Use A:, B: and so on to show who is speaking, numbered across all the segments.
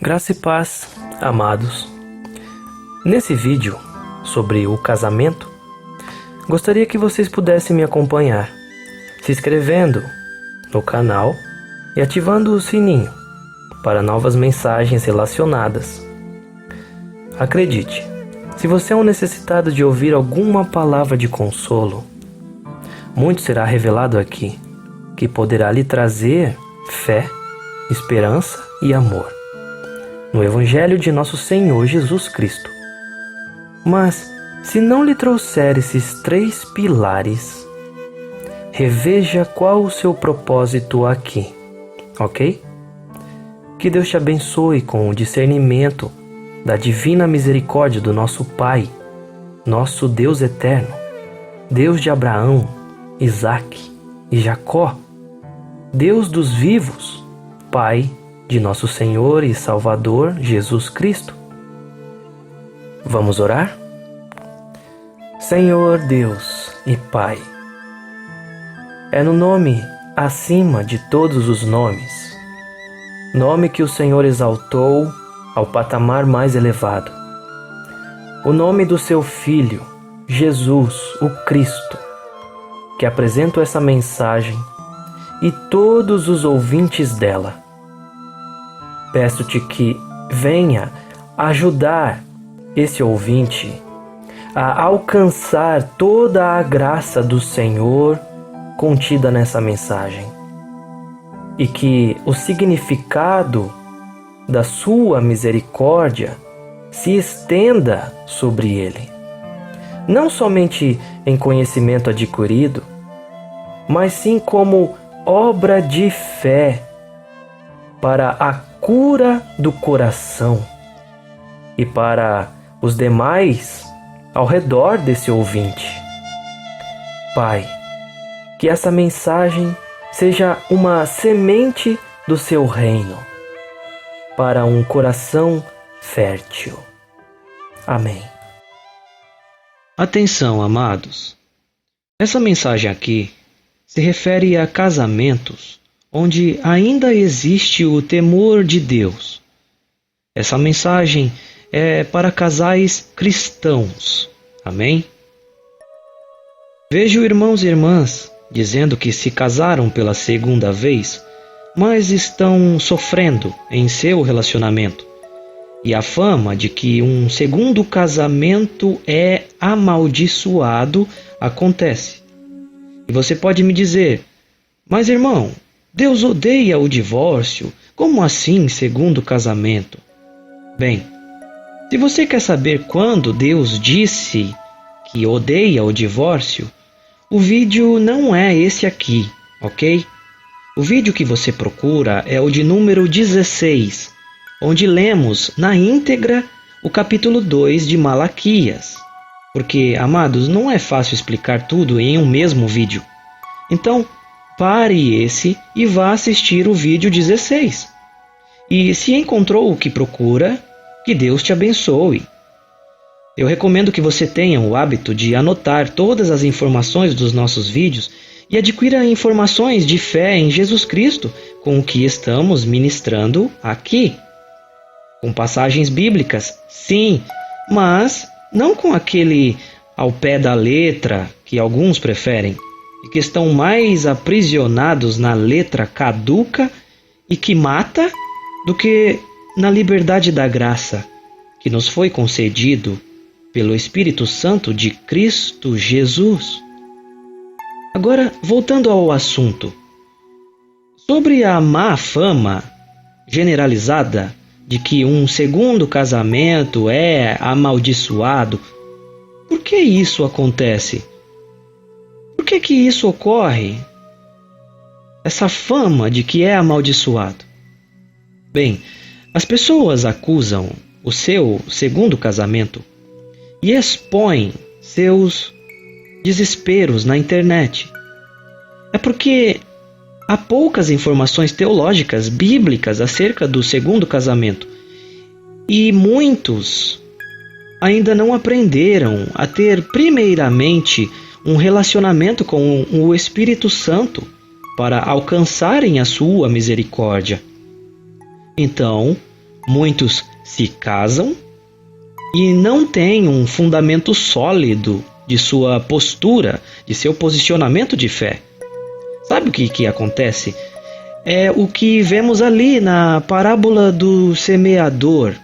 A: Graça e paz, amados. Nesse vídeo sobre o casamento, gostaria que vocês pudessem me acompanhar, se inscrevendo no canal e ativando o sininho para novas mensagens relacionadas. Acredite, se você é um necessitado de ouvir alguma palavra de consolo, muito será revelado aqui, que poderá lhe trazer fé, esperança e amor no Evangelho de nosso Senhor Jesus Cristo. Mas, se não lhe trouxer esses 3 pilares, reveja qual o seu propósito aqui, ok? Que Deus te abençoe com o discernimento da divina misericórdia do nosso Pai, nosso Deus eterno, Deus de Abraão, Isaque e Jacó, Deus dos vivos, Pai de nosso Senhor e Salvador Jesus Cristo. Vamos orar? Senhor Deus e Pai, é no nome acima de todos os nomes, nome que o Senhor exaltou ao patamar mais elevado, o nome do seu Filho, Jesus, o Cristo, que apresento essa mensagem e todos os ouvintes dela. Peço-te que venha ajudar esse ouvinte a alcançar toda a graça do Senhor contida nessa mensagem e que o significado da sua misericórdia se estenda sobre ele, não somente em conhecimento adquirido, mas sim como obra de fé para a cura do coração e para os demais ao redor desse ouvinte. Pai, que essa mensagem seja uma semente do seu reino para um coração fértil. Amém. Atenção, amados. Essa mensagem aqui se refere a casamentos onde ainda existe o temor de Deus. Essa mensagem é para casais cristãos. Amém? Vejo irmãos e irmãs dizendo que se casaram pela segunda vez, mas estão sofrendo em seu relacionamento. E a fama de que um segundo casamento é amaldiçoado acontece. E você pode me dizer, mas irmão, Deus odeia o divórcio, como assim segundo casamento? Bem, se você quer saber quando Deus disse que odeia o divórcio, o vídeo não é esse aqui, ok? O vídeo que você procura é o de número 16, onde lemos na íntegra o capítulo 2 de Malaquias. Porque, amados, não é fácil explicar tudo em um mesmo vídeo. Então, pare esse e vá assistir o vídeo 16. E se encontrou o que procura, que Deus te abençoe. Eu recomendo que você tenha o hábito de anotar todas as informações dos nossos vídeos e adquira informações de fé em Jesus Cristo com o que estamos ministrando aqui. Com passagens bíblicas, sim, mas não com aquele ao pé da letra que alguns preferem e que estão mais aprisionados na letra caduca e que mata do que na liberdade da graça que nos foi concedido pelo Espírito Santo de Cristo Jesus. Agora, voltando ao assunto, sobre a má fama generalizada de que um segundo casamento é amaldiçoado, por que isso acontece? Por que isso ocorre? Essa fama de que é amaldiçoado? Bem, as pessoas acusam o seu segundo casamento e expõem seus desesperos na internet. É porque há poucas informações teológicas bíblicas acerca do segundo casamento e muitos ainda não aprenderam a ter primeiramente um relacionamento com o Espírito Santo para alcançarem a sua misericórdia. Então, muitos se casam e não têm um fundamento sólido de sua postura, de seu posicionamento de fé. Sabe o que acontece? É o que vemos ali na parábola do semeador.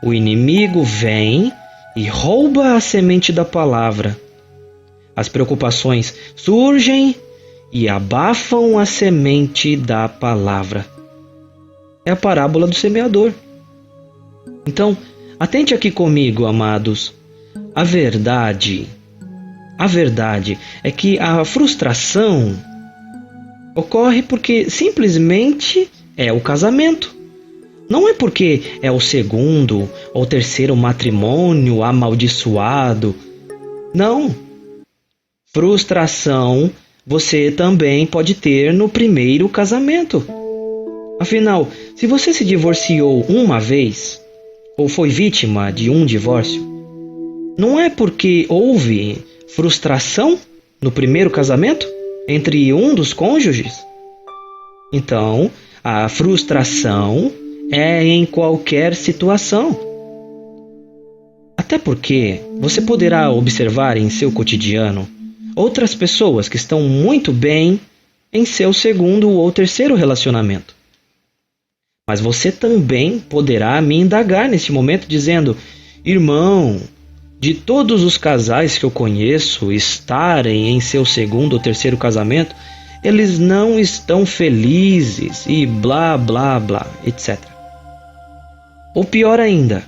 A: O inimigo vem e rouba a semente da palavra. As preocupações surgem e abafam a semente da palavra. É a parábola do semeador. Então, atente aqui comigo, amados. A verdade é que a frustração ocorre porque simplesmente é o casamento. Não é porque é o segundo ou terceiro matrimônio amaldiçoado. Não. Frustração você também pode ter no primeiro casamento. Afinal, se você se divorciou uma vez ou foi vítima de um divórcio, não é porque houve frustração no primeiro casamento entre um dos cônjuges? Então, a frustração é em qualquer situação. Até porque você poderá observar em seu cotidiano outras pessoas que estão muito bem em seu segundo ou terceiro relacionamento. Mas você também poderá me indagar nesse momento dizendo: irmão, de todos os casais que eu conheço estarem em seu segundo ou terceiro casamento, eles não estão felizes e blá blá blá, etc. Ou pior ainda,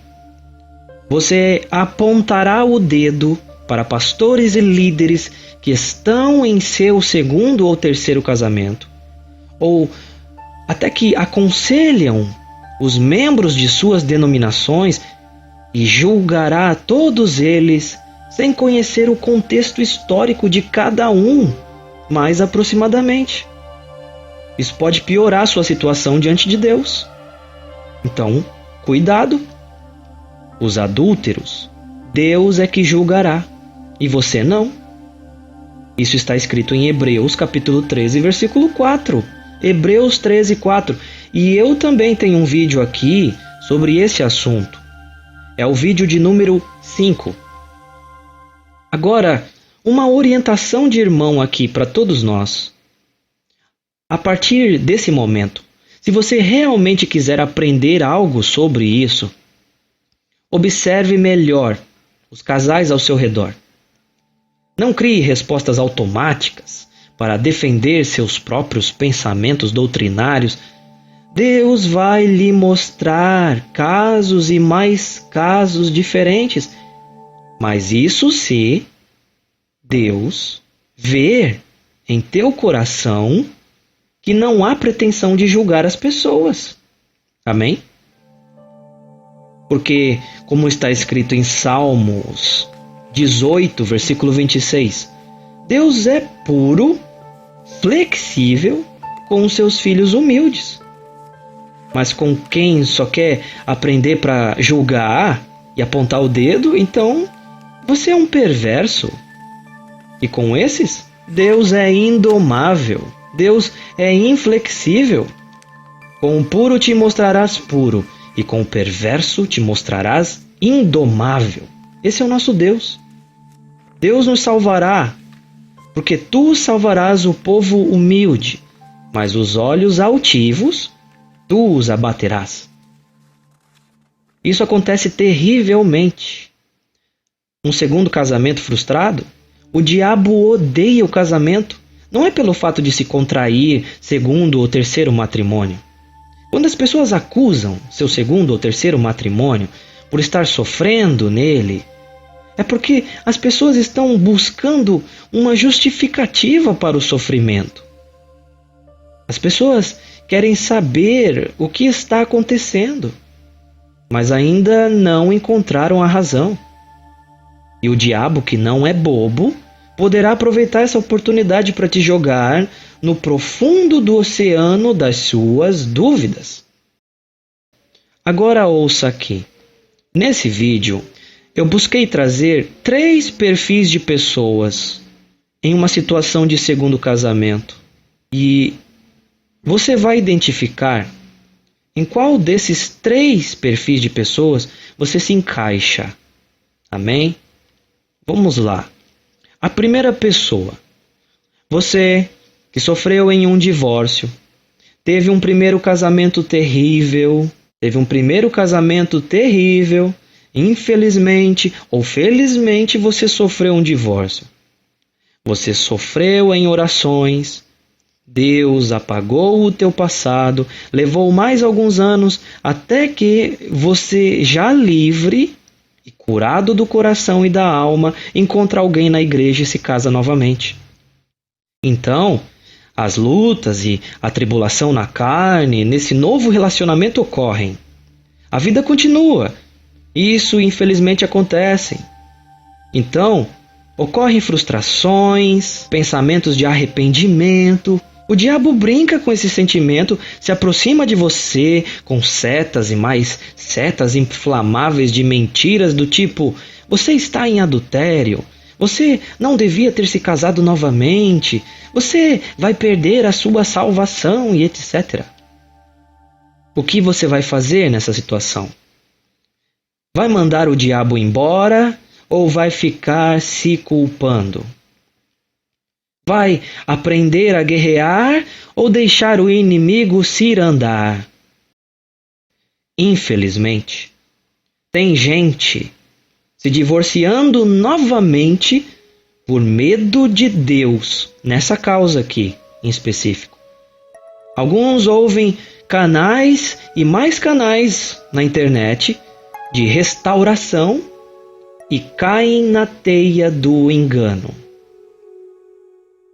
A: você apontará o dedo para pastores e líderes que estão em seu segundo ou terceiro casamento, ou até que aconselham os membros de suas denominações, e julgará todos eles sem conhecer o contexto histórico de cada um mais aproximadamente. Isso pode piorar sua situação diante de Deus. Então, cuidado. Os adúlteros, Deus é que julgará, e você não. Isso está escrito em Hebreus capítulo 13, versículo 4. Hebreus 13, 4. E eu também tenho um vídeo aqui sobre esse assunto. É o vídeo de número 5. Agora, uma orientação de irmão aqui para todos nós. A partir desse momento, se você realmente quiser aprender algo sobre isso, observe melhor os casais ao seu redor. Não crie respostas automáticas para defender seus próprios pensamentos doutrinários. Deus vai lhe mostrar casos e mais casos diferentes. Mas isso se Deus ver em teu coração que não há pretensão de julgar as pessoas. Amém? Porque, como está escrito em Salmos 18, versículo 26, Deus é puro, flexível com os seus filhos humildes. Mas com quem só quer aprender para julgar e apontar o dedo, então você é um perverso. E com esses, Deus é indomável. Deus é inflexível. Com o puro te mostrarás puro, e com o perverso te mostrarás indomável. Esse é o nosso Deus. Deus nos salvará, porque tu salvarás o povo humilde, mas os olhos altivos tu os abaterás. Isso acontece terrivelmente. Um segundo casamento frustrado, o diabo odeia o casamento, não é pelo fato de se contrair segundo ou terceiro matrimônio. Quando as pessoas acusam seu segundo ou terceiro matrimônio por estar sofrendo nele, é porque as pessoas estão buscando uma justificativa para o sofrimento. As pessoas querem saber o que está acontecendo, mas ainda não encontraram a razão. E o diabo, que não é bobo, poderá aproveitar essa oportunidade para te jogar no profundo do oceano das suas dúvidas. Agora ouça aqui. Nesse vídeo, eu busquei trazer 3 perfis de pessoas em uma situação de segundo casamento. E você vai identificar Em qual desses 3 perfis de pessoas você se encaixa? Amém? Vamos lá. A primeira pessoa. Você que sofreu em um divórcio, teve um primeiro casamento terrível, infelizmente ou felizmente você sofreu um divórcio. Você sofreu em orações, Deus apagou o teu passado, levou mais alguns anos até que você, já livre e curado do coração e da alma, encontra alguém na igreja e se casa novamente. Então, as lutas e a tribulação na carne, nesse novo relacionamento ocorrem. A vida continua. Isso, infelizmente, acontece. Então, ocorrem frustrações, pensamentos de arrependimento. O diabo brinca com esse sentimento, se aproxima de você com setas e mais setas inflamáveis de mentiras do tipo: você está em adultério, você não devia ter se casado novamente, você vai perder a sua salvação e etc. O que você vai fazer nessa situação? Vai mandar o diabo embora ou vai ficar se culpando? Vai aprender a guerrear ou deixar o inimigo cirandar? Infelizmente, tem gente se divorciando novamente por medo de Deus, nessa causa aqui em específico. Alguns ouvem canais e mais canais na internet de restauração e caem na teia do engano.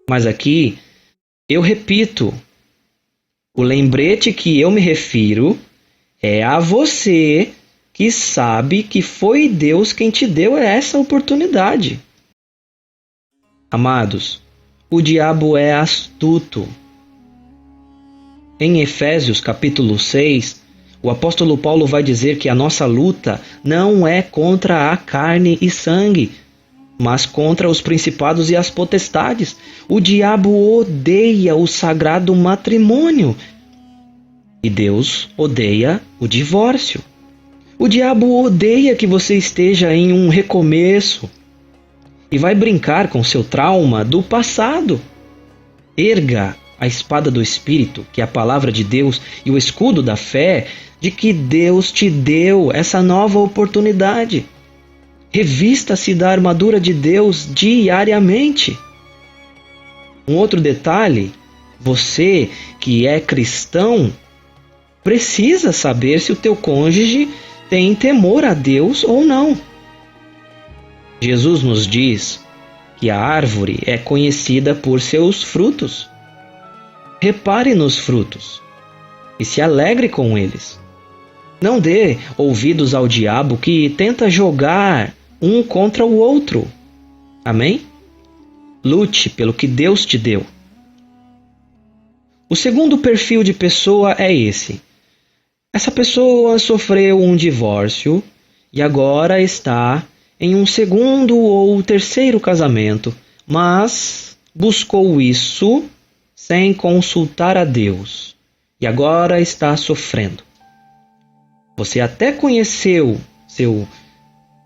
A: Mas aqui, eu repito, o lembrete que eu me refiro é a você que sabe que foi Deus quem te deu essa oportunidade. Amados, o diabo é astuto. Em Efésios capítulo 6, o apóstolo Paulo vai dizer que a nossa luta não é contra a carne e sangue, mas contra os principados e as potestades. O diabo odeia o sagrado matrimônio e Deus odeia o divórcio. O diabo odeia que você esteja em um recomeço e vai brincar com seu trauma do passado. Erga a espada do Espírito, que é a palavra de Deus, e o escudo da fé, de que Deus te deu essa nova oportunidade. Revista-se da armadura de Deus diariamente. Um outro detalhe, você que é cristão, precisa saber se o teu cônjuge tem temor a Deus ou não. Jesus nos diz que a árvore é conhecida por seus frutos. Repare nos frutos e se alegre com eles. Não dê ouvidos ao diabo que tenta jogar um contra o outro. Amém? Lute pelo que Deus te deu. O segundo perfil de pessoa é esse. Essa pessoa sofreu um divórcio e agora está em um segundo ou terceiro casamento, mas buscou isso sem consultar a Deus e agora está sofrendo. Você até conheceu seu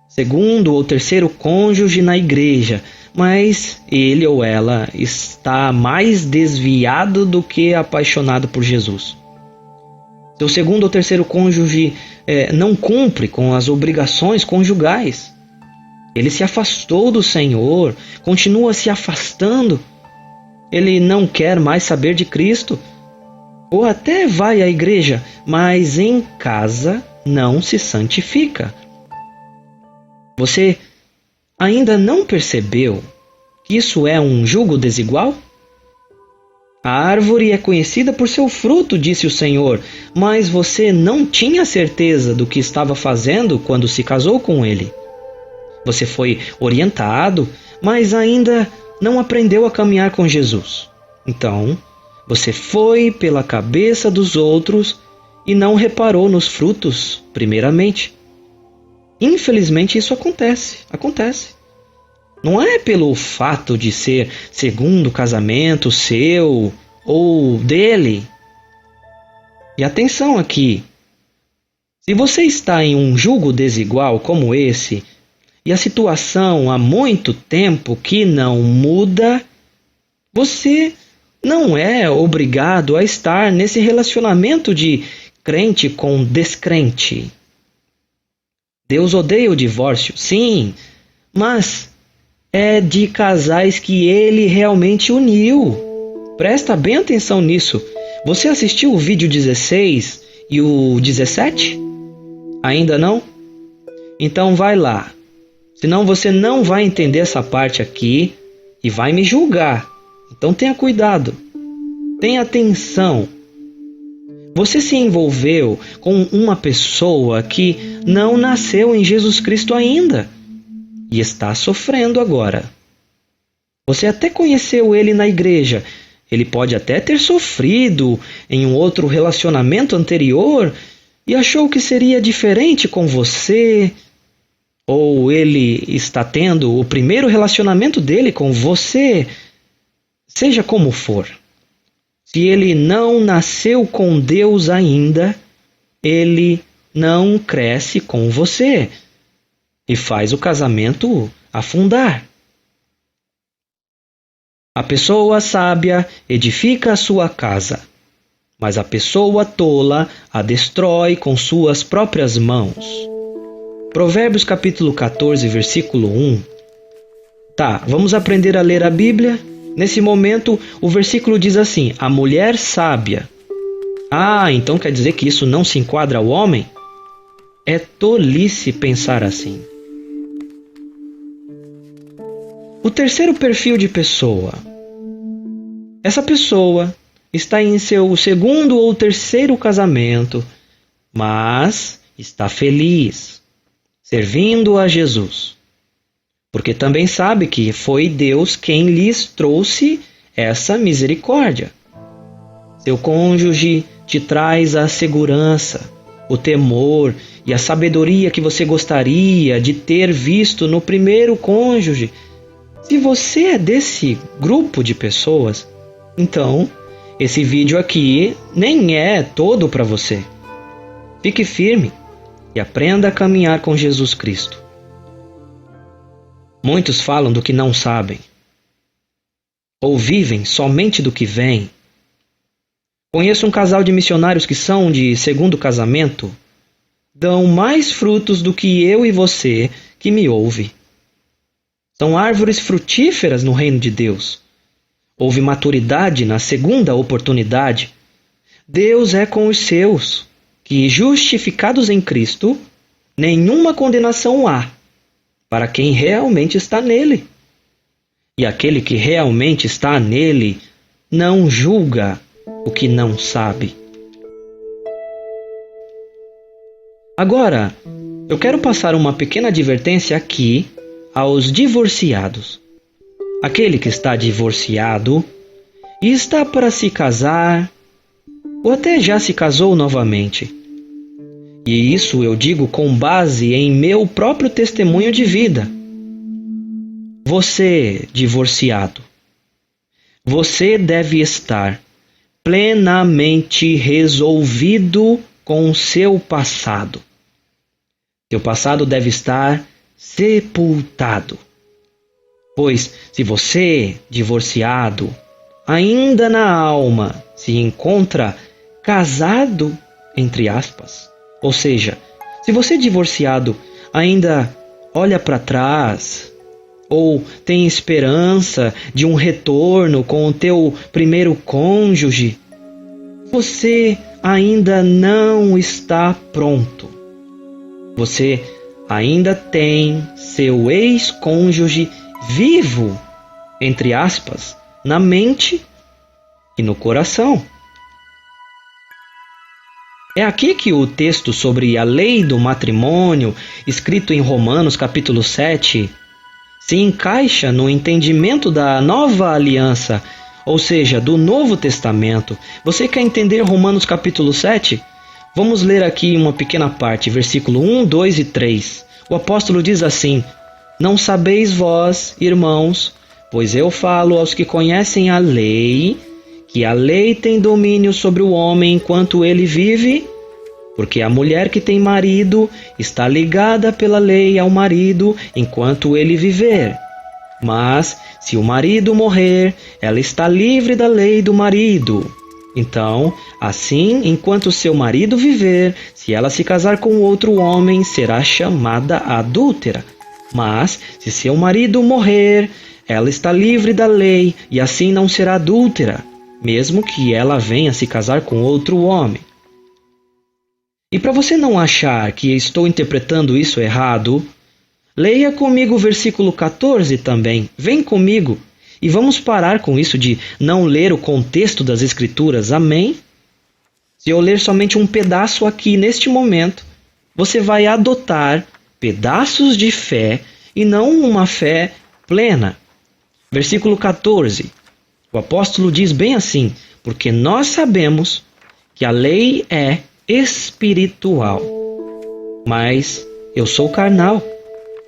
A: segundo ou terceiro cônjuge na igreja, mas ele ou ela está mais desviado do que apaixonado por Jesus. Seu segundo ou terceiro cônjuge não cumpre com as obrigações conjugais. Ele se afastou do Senhor, continua se afastando. Ele não quer mais saber de Cristo. Ou até vai à igreja, mas em casa não se santifica. Você ainda não percebeu que isso é um jugo desigual? A árvore é conhecida por seu fruto, disse o Senhor, mas você não tinha certeza do que estava fazendo quando se casou com ele. Você foi orientado, mas ainda não aprendeu a caminhar com Jesus. Então, você foi pela cabeça dos outros e não reparou nos frutos, primeiramente. Infelizmente, isso acontece. Não é pelo fato de ser segundo casamento seu ou dele. E atenção aqui, se você está em um julgo desigual como esse, e a situação há muito tempo que não muda, você não é obrigado a estar nesse relacionamento de crente com descrente. Deus odeia o divórcio, sim, mas é de casais que Ele realmente uniu. Presta bem atenção nisso. Você assistiu o vídeo 16 e o 17? Ainda não? Então vai lá. Senão você não vai entender essa parte aqui e vai me julgar. Então tenha cuidado. Tenha atenção. Você se envolveu com uma pessoa que não nasceu em Jesus Cristo ainda e está sofrendo agora. Você até conheceu ele na igreja. Ele pode até ter sofrido em um outro relacionamento anterior e achou que seria diferente com você. Ou ele está tendo o primeiro relacionamento dele com você. Seja como for. Se ele não nasceu com Deus ainda, ele não cresce com você e faz o casamento afundar. A pessoa sábia edifica a sua casa, mas a pessoa tola a destrói com suas próprias mãos. Provérbios capítulo 14, versículo 1. Tá, vamos aprender a ler a Bíblia? Nesse momento, o versículo diz assim: a mulher sábia. Ah, então quer dizer que isso não se enquadra ao homem? É tolice pensar assim. O terceiro perfil de pessoa. Essa pessoa está em seu segundo ou terceiro casamento, mas está feliz, servindo a Jesus. Porque também sabe que foi Deus quem lhes trouxe essa misericórdia. Seu cônjuge te traz a segurança, o temor e a sabedoria que você gostaria de ter visto no primeiro cônjuge. Se você é desse grupo de pessoas, então esse vídeo aqui nem é todo para você. Fique firme e aprenda a caminhar com Jesus Cristo. Muitos falam do que não sabem, ou vivem somente do que veem. Conheço um casal de missionários que são de segundo casamento, dão mais frutos do que eu e você que me ouve. São árvores frutíferas no reino de Deus. Houve maturidade na segunda oportunidade. Deus é com os seus, que justificados em Cristo, nenhuma condenação há para quem realmente está nele. E aquele que realmente está nele não julga o que não sabe. Agora, eu quero passar uma pequena advertência aqui aos divorciados. Aquele que está divorciado e está para se casar, ou até já se casou novamente. E isso eu digo com base em meu próprio testemunho de vida. Você, divorciado, você deve estar plenamente resolvido com o seu passado. Seu passado deve estar sepultado. Pois se você, divorciado, ainda na alma se encontra casado, entre aspas, ou seja, se você, divorciado, ainda olha para trás ou tem esperança de um retorno com o teu primeiro cônjuge, você ainda não está pronto. Você ainda tem seu ex-cônjuge vivo, entre aspas, na mente e no coração. É aqui que o texto sobre a lei do matrimônio, escrito em Romanos capítulo 7, se encaixa no entendimento da nova aliança, ou seja, do Novo Testamento. Você quer entender Romanos capítulo 7? Vamos ler aqui uma pequena parte, versículo 1, 2 e 3. O apóstolo diz assim: não sabeis vós, irmãos, pois eu falo aos que conhecem a lei, que a lei tem domínio sobre o homem enquanto ele vive, porque a mulher que tem marido está ligada pela lei ao marido enquanto ele viver. Mas, se o marido morrer, ela está livre da lei do marido. Então, assim, enquanto seu marido viver, se ela se casar com outro homem, será chamada adúltera. Mas, se seu marido morrer, ela está livre da lei e assim não será adúltera, mesmo que ela venha se casar com outro homem. E para você não achar que estou interpretando isso errado, leia comigo o versículo 14 também. Vem comigo. E vamos parar com isso de não ler o contexto das Escrituras, amém? Se eu ler somente um pedaço aqui neste momento, você vai adotar pedaços de fé e não uma fé plena. Versículo 14. O apóstolo diz bem assim: porque nós sabemos que a lei é espiritual, mas eu sou carnal,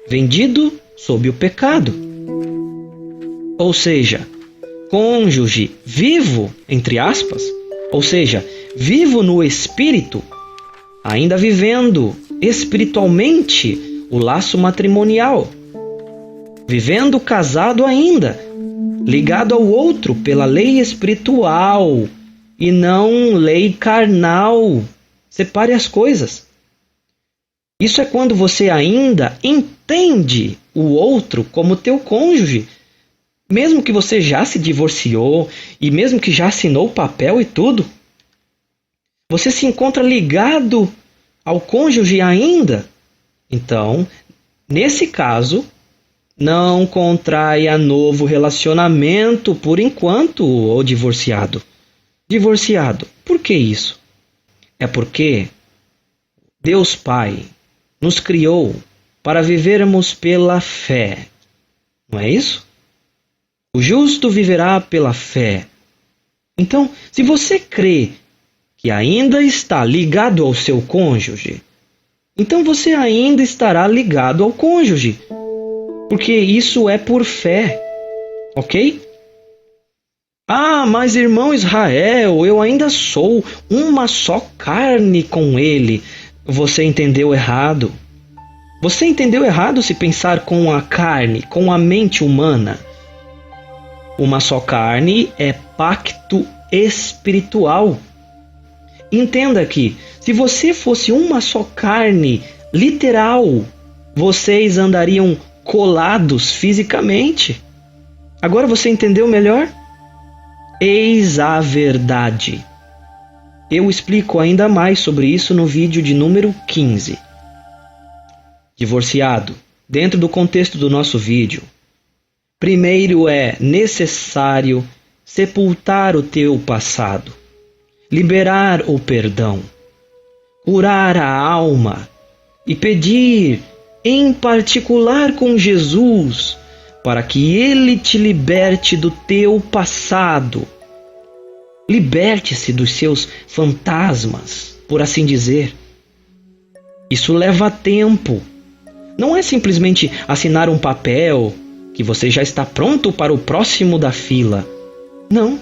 A: vendido sob o pecado. Ou seja, cônjuge vivo, entre aspas, ou seja, vivo no espírito, ainda vivendo espiritualmente o laço matrimonial, vivendo casado ainda, ligado ao outro pela lei espiritual e não lei carnal. Separe as coisas. Isso é quando você ainda entende o outro como teu cônjuge, mesmo que você já se divorciou e mesmo que já assinou o papel e tudo. Você se encontra ligado ao cônjuge ainda. Então, nesse caso, não contraia novo relacionamento por enquanto, ou divorciado. Divorciado. Por que isso? É porque Deus Pai nos criou para vivermos pela fé. Não é isso? O justo viverá pela fé. Então, se você crê que ainda está ligado ao seu cônjuge, então você ainda estará ligado ao cônjuge, porque isso é por fé, ok? Ah, mas irmão Israel, eu ainda sou uma só carne com ele. Você entendeu errado. Você entendeu errado se pensar com a carne, com a mente humana. Uma só carne é pacto espiritual. Entenda que, se você fosse uma só carne, literal, vocês andariam colados fisicamente. Agora você entendeu melhor? Eis a verdade. Eu explico ainda mais sobre isso no vídeo de número 15. Divorciado, dentro do contexto do nosso vídeo. Primeiro é necessário sepultar o teu passado, liberar o perdão, curar a alma e pedir, em particular com Jesus, para que Ele te liberte do teu passado. Liberte-se dos seus fantasmas, por assim dizer. Isso leva tempo. Não é simplesmente assinar um papel que você já está pronto para o próximo da fila. Não.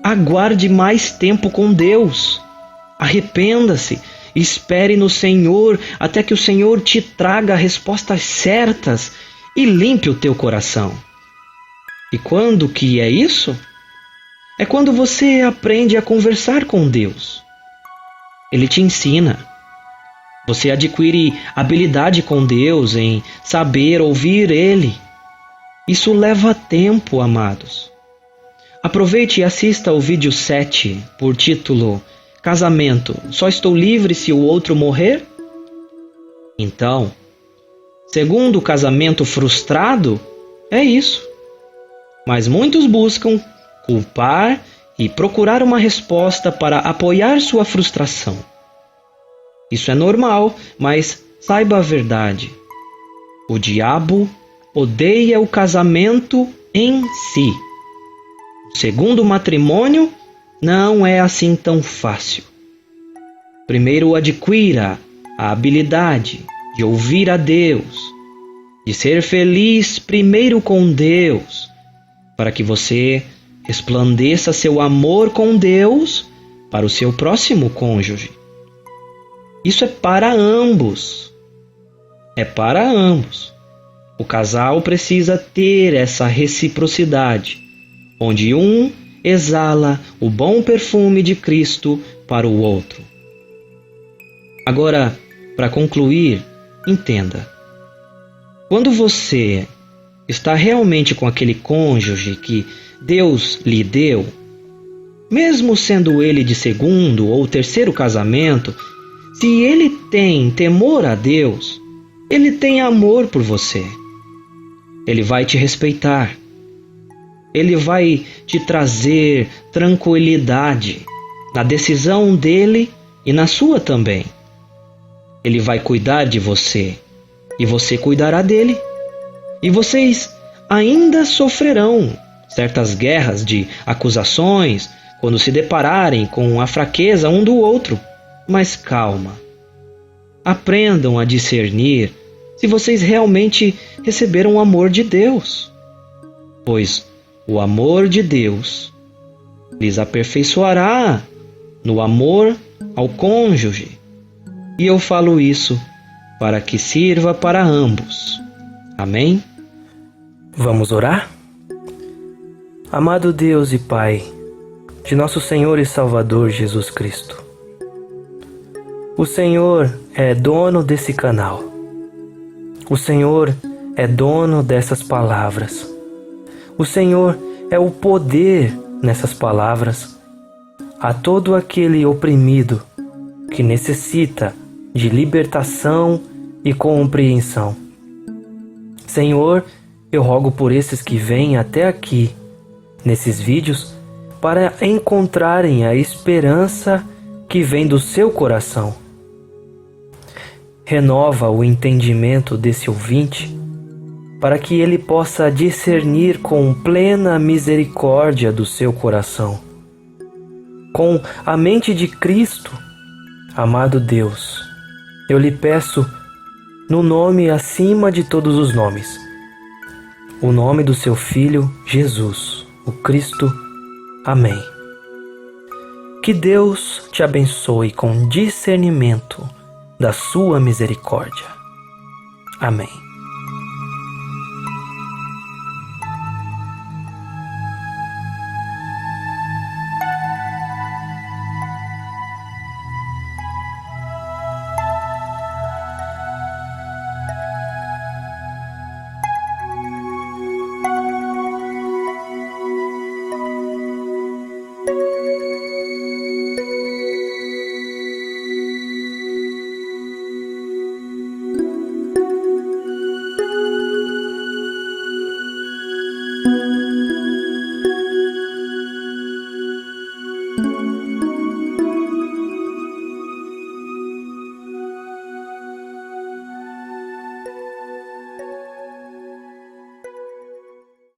A: Aguarde mais tempo com Deus. Arrependa-se. Espere no Senhor até que o Senhor te traga respostas certas e limpe o teu coração. E quando que é isso? É quando você aprende a conversar com Deus. Ele te ensina. Você adquire habilidade com Deus em saber ouvir Ele. Isso leva tempo, amados. Aproveite e assista ao vídeo 7, por título Casamento, só estou livre se o outro morrer? Então, segundo o casamento frustrado, é isso. Mas muitos buscam culpar e procurar uma resposta para apoiar sua frustração. Isso é normal, mas saiba a verdade. O diabo odeia o casamento em si. O segundo matrimônio não é assim tão fácil. Primeiro adquira a habilidade de ouvir a Deus, de ser feliz primeiro com Deus, para que você resplandeça seu amor com Deus para o seu próximo cônjuge. Isso é para ambos. É para ambos. O casal precisa ter essa reciprocidade, onde um exala o bom perfume de Cristo para o outro. Agora, para concluir, entenda. Quando você está realmente com aquele cônjuge que Deus lhe deu, mesmo sendo ele de segundo ou terceiro casamento, se ele tem temor a Deus, ele tem amor por você. Ele vai te respeitar. Ele vai te trazer tranquilidade na decisão dele e na sua também. Ele vai cuidar de você e você cuidará dele. E vocês ainda sofrerão certas guerras de acusações quando se depararem com a fraqueza um do outro. Mas calma. Aprendam a discernir se vocês realmente receberam o amor de Deus, pois o amor de Deus lhes aperfeiçoará no amor ao cônjuge. E eu falo isso para que sirva para ambos. Amém?
B: Vamos orar? Amado Deus e Pai de nosso Senhor e Salvador Jesus Cristo, o Senhor é dono desse canal. O Senhor é dono dessas palavras. O Senhor é o poder nessas palavras a todo aquele oprimido que necessita de libertação e compreensão. Senhor, eu rogo por esses que vêm até aqui, nesses vídeos, para encontrarem a esperança que vem do seu coração. Renova o entendimento desse ouvinte, para que ele possa discernir com plena misericórdia do seu coração. Com a mente de Cristo, amado Deus, eu lhe peço, no nome acima de todos os nomes, o nome do seu Filho Jesus, o Cristo. Amém. Que Deus te abençoe com discernimento da sua misericórdia. Amém.